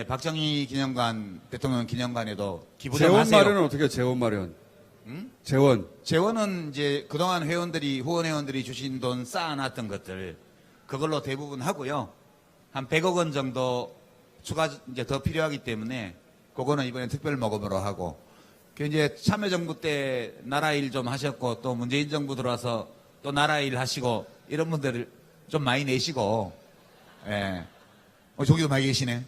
박정희 기념관, 대통령 기념관에도 기부 좀 재원 하세요. 마련은 어떻게 해요? 재원 마련? 재원. 재원은 이제 그동안 후원 회원들이 주신 돈 쌓아놨던 것들 그걸로 대부분 하고요. 한 100억 원 정도 추가 이제 더 필요하기 때문에 그거는 이번에 특별 모금으로 하고 그 이제 참여정부 때 나라 일 좀 하셨고 또 문재인 정부 들어와서 또 나라 일 하시고 이런 분들을 좀 많이 내시고 저기도 많이 계시네.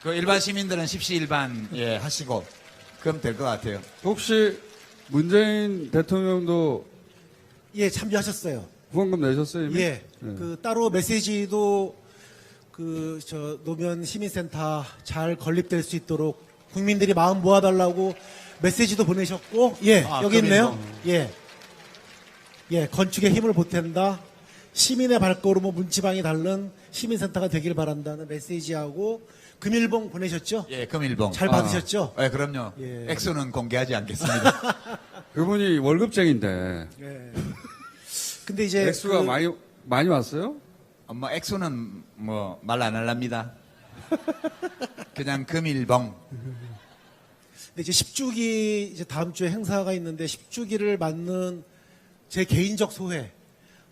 그 일반 시민들은 십시일반 하시고 그럼 될 것 같아요. 혹시 문재인 대통령도 예, 참여하셨어요. 후원금 내셨어요? 이미? 예. 그 따로 메시지도 노무현 시민센터 잘 건립될 수 있도록 국민들이 마음 모아달라고 메시지도 보내셨고, 여기 있네요. 건축에 힘을 보탠다. 시민의 발걸음은 문지방이 닳는 시민센터가 되길 바란다는 메시지하고 금일봉 보내셨죠? 예, 금일봉. 잘 받으셨죠? 네, 그럼요. 예. 액수는 공개하지 않겠습니다. 그분이 월급쟁인데 예. 근데 이제 액수가 많이 왔어요? 뭐 액수는 뭐 말 안 할랍니다. 그냥 금일봉. 근데 이제 10주기 이제 다음 주에 행사가 있는데 10주기를 맞는 제 개인적 소회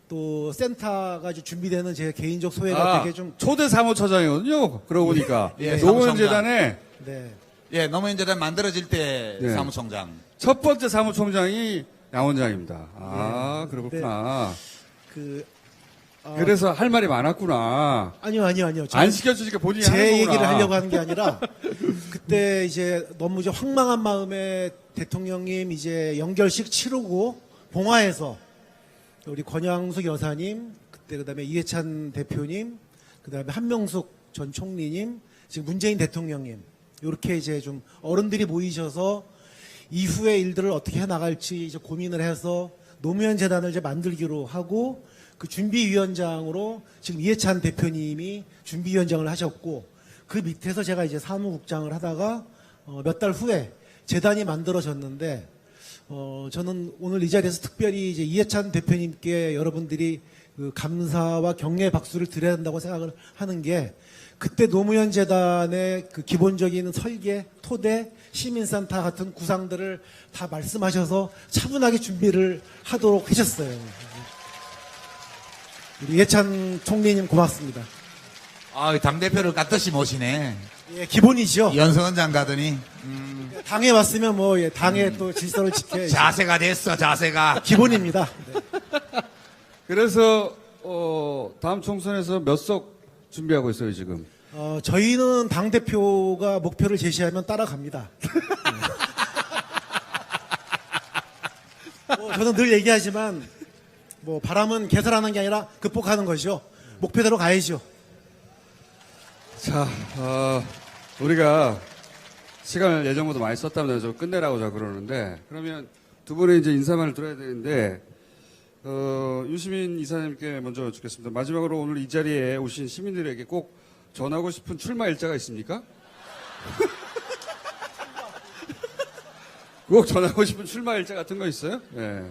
또 센터가 이제 준비되는 제 개인적 소회가 되게 좀 초대 사무처장이거든요. 그러고 보니까 예, 노무현재단에 네. 노무현재단 만들어질 때 네. 사무총장. 첫 번째 사무총장이 양원장입니다. 그렇구나. 그래서 할 말이 많았구나. 아니요. 안 시켜주니까 본인이 하는 제 거구나. 얘기를 하려고 하는 게 아니라 그때 이제 너무 이제 황망한 마음에 대통령님 이제 연결식 치르고 봉화에서 우리 권양숙 여사님 그때 그다음에 이해찬 대표님 그다음에 한명숙 전 총리님 지금 문재인 대통령님 이렇게 이제 좀 어른들이 모이셔서 이후의 일들을 어떻게 해 나갈지 이제 고민을 해서 노무현 재단을 이제 만들기로 하고 그 준비위원장으로 지금 이해찬 대표님이 준비위원장을 하셨고 그 밑에서 제가 이제 사무국장을 하다가 몇 달 후에 재단이 만들어졌는데 저는 오늘 이 자리에서 특별히 이제 이해찬 대표님께 여러분들이 그 감사와 격려의 박수를 드려야 한다고 생각을 하는 게 그때 노무현 재단의 그 기본적인 설계, 토대, 시민센터 같은 구상들을 다 말씀하셔서 차분하게 준비를 하도록 하셨어요. 우리 이해찬 총리님 고맙습니다. 당대표를 깍듯이 모시네. 예, 기본이죠. 연수원장 가더니 당에 왔으면 뭐 당의 또 질서를 지켜야지. 자세가 됐어, 자세가. 기본입니다. 네. 그래서 다음 총선에서 몇 석 준비하고 있어요 지금? 저희는 당 대표가 목표를 제시하면 따라갑니다. 저는 늘 얘기하지만 뭐 바람은 개설하는 게 아니라 극복하는 거죠. 목표대로 가야죠. 자, 우리가 시간을 예정보다 많이 썼다면 좀 끝내라고 자 그러는데 그러면 두 분의 이제 인사말을 들어야 되는데 유시민 이사님께 먼저 여쭙겠습니다. 마지막으로 오늘 이 자리에 오신 시민들에게 꼭 전하고 싶은 출마 일자가 있습니까? 꼭 전하고 싶은 출마 일자 같은 거 있어요? 예.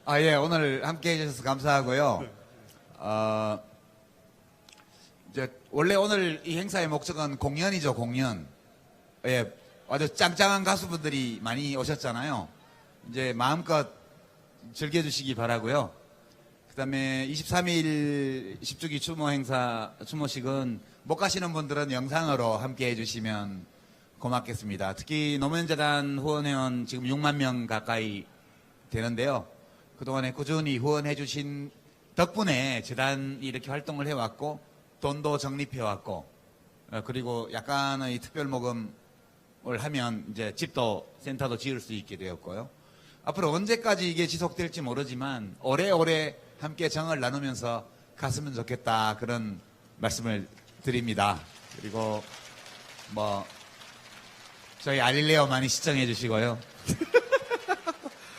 아, 예, 오늘 함께 해주셔서 감사하고요. 이제, 원래 오늘 이 행사의 목적은 공연이죠, 공연. 예, 아주 짱짱한 가수분들이 많이 오셨잖아요. 이제 마음껏 즐겨주시기 바라고요. 그 다음에 23일 10주기 추모 행사, 추모식은 못 가시는 분들은 영상으로 함께 해주시면 고맙겠습니다. 특히 노무현재단 후원회원 지금 6만 명 가까이 되는데요. 그동안에 꾸준히 후원해주신 덕분에 재단이 이렇게 활동을 해왔고, 돈도 적립해왔고, 그리고 약간의 특별 모금을 하면 이제 집도 센터도 지을 수 있게 되었고요. 앞으로 언제까지 이게 지속될지 모르지만 오래오래 함께 정을 나누면서 갔으면 좋겠다, 그런 말씀을 드립니다. 그리고 뭐 저희 알릴레오 많이 시청해 주시고요.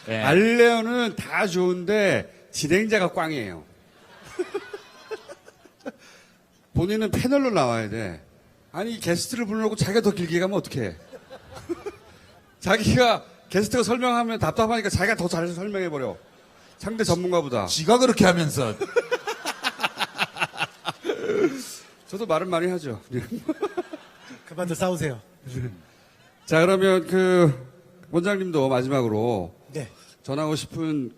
네. 알레오는 다 좋은데 진행자가 꽝이에요. 본인은 패널로 나와야 돼. 아니 게스트를 불러놓고 자기가 더 길게 가면 어떡해. 자기가 게스트가 설명하면 답답하니까 자기가 더 잘 설명해버려. 상대 전문가보다. 지가 그렇게 하면서 저도 말은 많이 하죠. 그만들 싸우세요. 자, 그러면 그 원장님도 마지막으로 네. 전하고 싶은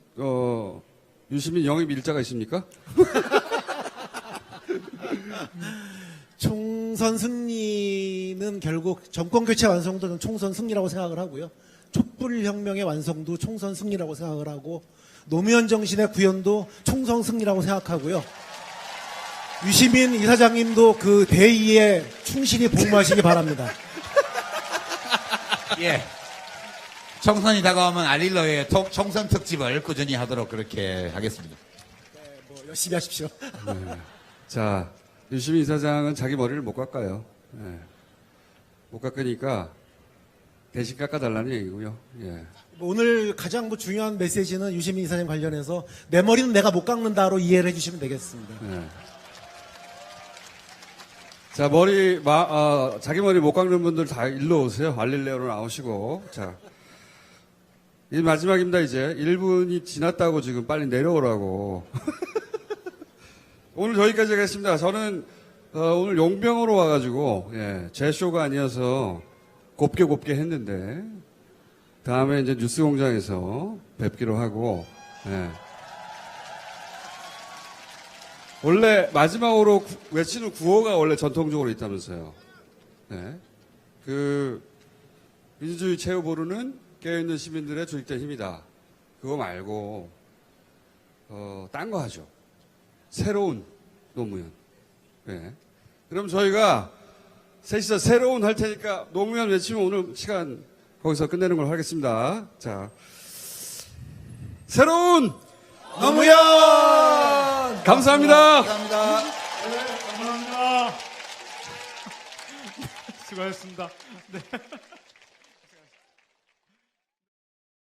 유시민 영입 일자가 있습니까? 총선 승리는 결국 정권 교체 완성도는 총선 승리라고 생각을 하고요. 촛불 혁명의 완성도 총선 승리라고 생각을 하고, 노무현 정신의 구현도 총선 승리라고 생각하고요. 유시민 이사장님도 그 대의에 충실히 복무하시기 바랍니다. 예. 총선이 다가오면 알릴로의 총선 특집을 꾸준히 하도록 그렇게 하겠습니다. 네, 뭐 열심히 하십시오. 자, 유시민 이사장은 자기 머리를 못 깎아요. 예. 못 깎으니까 대신 깎아달라는 얘기고요. 예. 오늘 가장 뭐 중요한 메시지는 유시민 이사장 관련해서 내 머리는 내가 못 깎는다로 이해를 해주시면 되겠습니다. 예. 자, 자기 머리 못 깎는 분들 다 일로 오세요. 알릴레오로 나오시고. 자, 이 마지막입니다, 이제. 1분이 지났다고 지금 빨리 내려오라고. 오늘 저기까지 하겠습니다. 저는, 오늘 용병으로 와가지고, 예, 제 쇼가 아니어서 곱게 했는데, 다음에 이제 뉴스 공장에서 뵙기로 하고, 예. 원래 마지막으로 외치는 구호가 원래 전통적으로 있다면서요. 네. 그 민주주의 최후 보루는 깨어있는 시민들의 조직된 힘이다. 그거 말고 딴 거 하죠. 새로운 노무현. 네. 그럼 저희가 셋이서 새로운 할 테니까 노무현 외치면 오늘 시간 거기서 끝내는 걸로 하겠습니다. 자, 새로운 노무현! 감사합니다. 감사합니다. 감사합니다. 수고하셨습니다. 네.